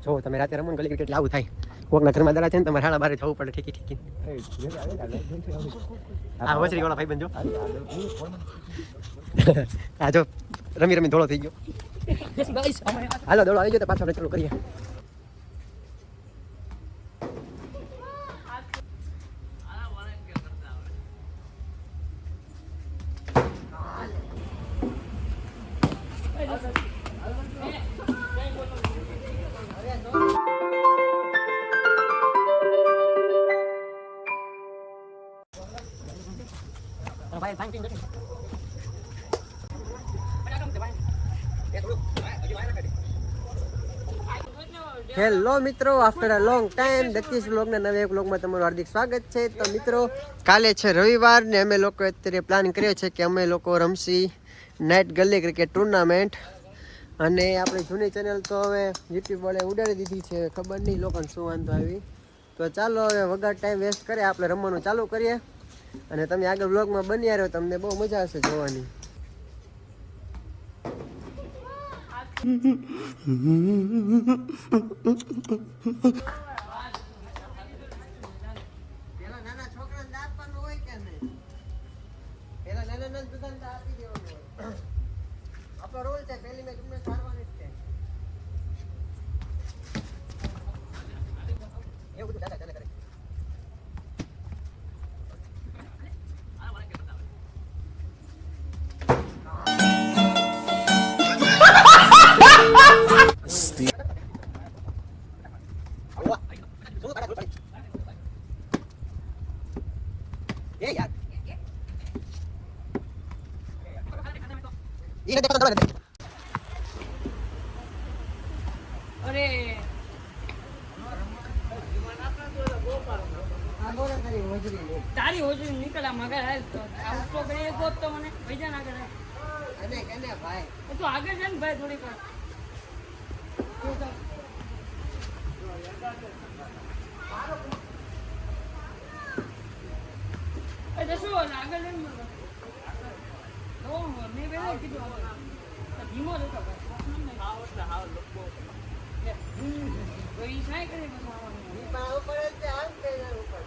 જો તમે રાતે રમો ગલી ક્રિકેટ લાવું થાય કોકના ઘરમાં દરા છે ને તમારે હાડા બારે જવું પડે ઠીકી ઠીકી હા વચરી વાળા ભાઈ બનજો હા જો રમી રમી ધોળો થઈ ગયો હાલો દોડો આવી ગયો તો પાછો આપણે ચાલુ કરીએ હેલો મિત્રો after a long time Dakshesh વ્લોગના નવા એક વ્લોગમાં તમારું હાર્દિક સ્વાગત છે. તો મિત્રો કાલે છે રવિવાર ને અમે લોકો અત્યારે પ્લાન કર્યો છે કે અમે લોકો રમશી નાઇટ ગલી ક્રિકેટ ટુર્નામેન્ટ અને આપણી જૂની ચેનલ તો હવે યુટ્યુબ વાળે ઉડાડી દીધી છે. ખબર નહીં લોકોને શું વાંધો આવી તો ચાલો હવે વગર ટાઈમ વેસ્ટ કરે આપણે રમવાનું ચાલુ કરીએ અને તમે આગળ વ્લોગમાં બન્યા રહ્યો તમને બહુ મજા આવશે જોવાની. પેલા નાના છોકરાને આપવાનું હોય કે નહીં પેલા નાના બધાને આપી દેવાનું હોય આપણો રોલ છે પહેલી મેચ તમને હારવાની જ છે એવું બધું દાદા ચાલે કરે તારી હોજરી નીકળ્યા મગર હાલ તો આઉટ કરી એક તો મને પૈસા ના કરે અને કેને ભાઈ તો આગળ છે ને ભાઈ થોડીક એ દસો આગળ લેમ નો મે બેલે કીધું ધીમો જતો હાવ લોકો કોઈ સાઈ કરે ઈ પાવ પડે છે આમ પેલા ઉપર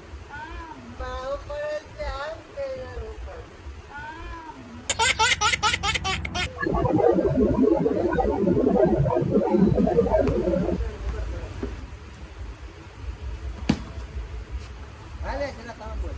પાવ પડે છે આમ પેલા ઉપર હાલે ચલા કામ બોલ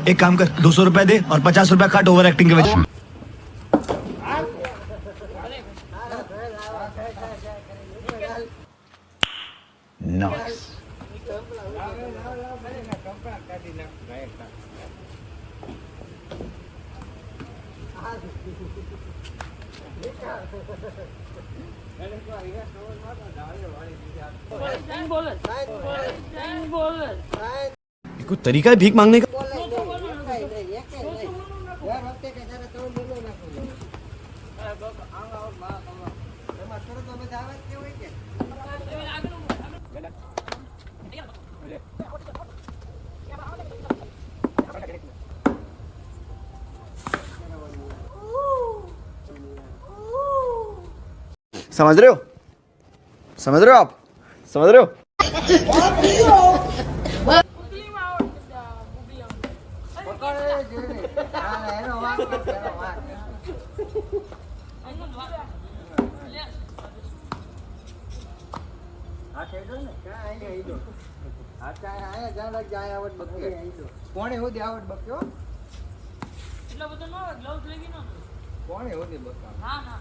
एक काम कर 200 रुपए दे और 50 रुपए काट ओवर एक्टिंग के वजह नाइस कुछ तरीका है भीख मांगने का समझ रहे हो आप समझ रहे हो કોણે હોદી આવડ બક્યો એટલો બધો નો ગ્લોવ્સ લઈ ગયો કોણે હોદી બક્યો હા હા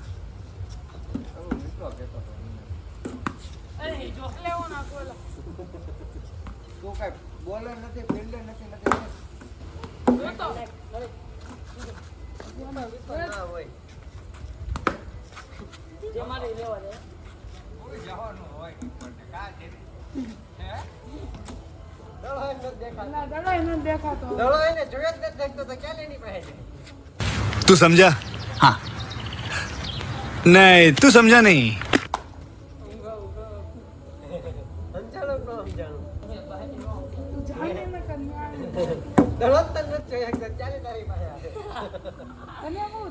અરે જો લેવો ના બોલો તું કઈ બોલર નથી ફિલ્ડર નથી નથી જોતો ના હોય જે મારે લેવા દે કોઈ જવાનું હોય પણ કા છે હે દળો એને દેખાતો ના દડાઈ ન દેખાતો દળો એને જોયો જ નથી દેખતો તો ક્યાં લેની પાસે तू समझा हाँ नहीं तू समझा नहीं સમજાણો નો સમજાણો જાણે ન કન્યા દળો તને નથી જોયા કે ચાલે તારી પાસે આવે તને હું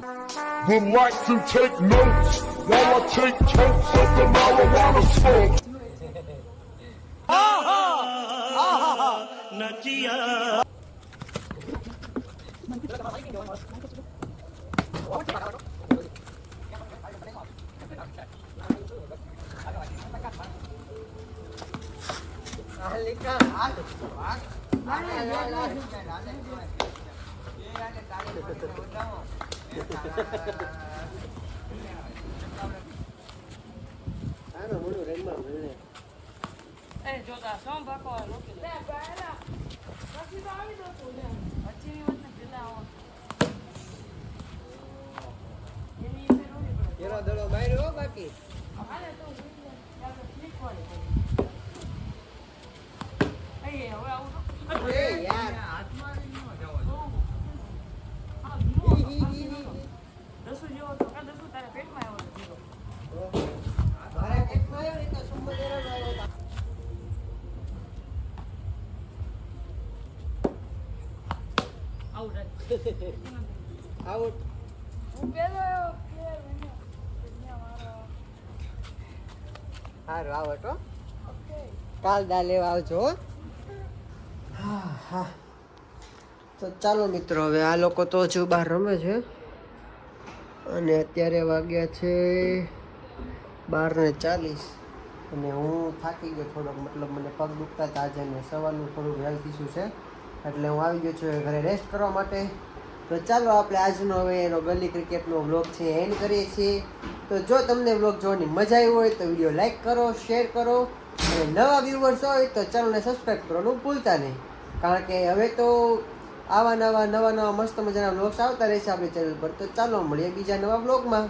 would like to take notes while I take totes of the marijuana smoke. આલિકા હાલ હાલ એ જોતા સોમ ભાકો લોકો લે પહેલા પછી તો આવી દો તું લે પછી ની વાત ને પેલા આવો એની ફેર ઓલી પડે એનો દડો માર્યો બાકી હાલે તો યાર ક્લિક વાળી એ હવે આવું તો એ યાર દસુ જેવો તો કા દસુ તારા પેટમાં આવ્યો હતો મારે કેટલો આવ્યો ને તો સુંદર એનો આવ્યો આવું રાખ આઉટ હું પેલો કે મારો હારું આવટ હો કાલ દા લેવા આવજો હો. હા હા તો ચાલો મિત્રો હવે આ લોકો તો હજુ બહાર રમે છે અને અત્યારે વાગ્યા છે 12:40 અને હું થાકી ગયો થોડોક મતલબ મને પગ દુખતા હતા આજે અને સવારનું થોડુંક હેલ્થ ઇસ્યુ છે એટલે હું આવી ગયો છું હવે ઘરે રેસ્ટ કરવા માટે. તો ચાલો આપણે આજનો હવે એનો ગલી ક્રિકેટનો વ્લોગ છે એન્ડ કરીએ છીએ. તો જો તમને વ્લોગ જોવાની મજા આવી હોય તો વિડીયો લાઈક કરો, શેર કરો અને નવા વ્યુઅર્સ હોય તો ચેનલને સબસ્ક્રાઈબ કરવાનું ભૂલતા નહીં, કારણ કે હવે તો આવા નવા મસ્ત મજાના વ્લોગ્સ આવતા રહેશે આપણી ચેનલ પર. તો ચાલો મળીએ બીજા નવા વ્લોગમાં.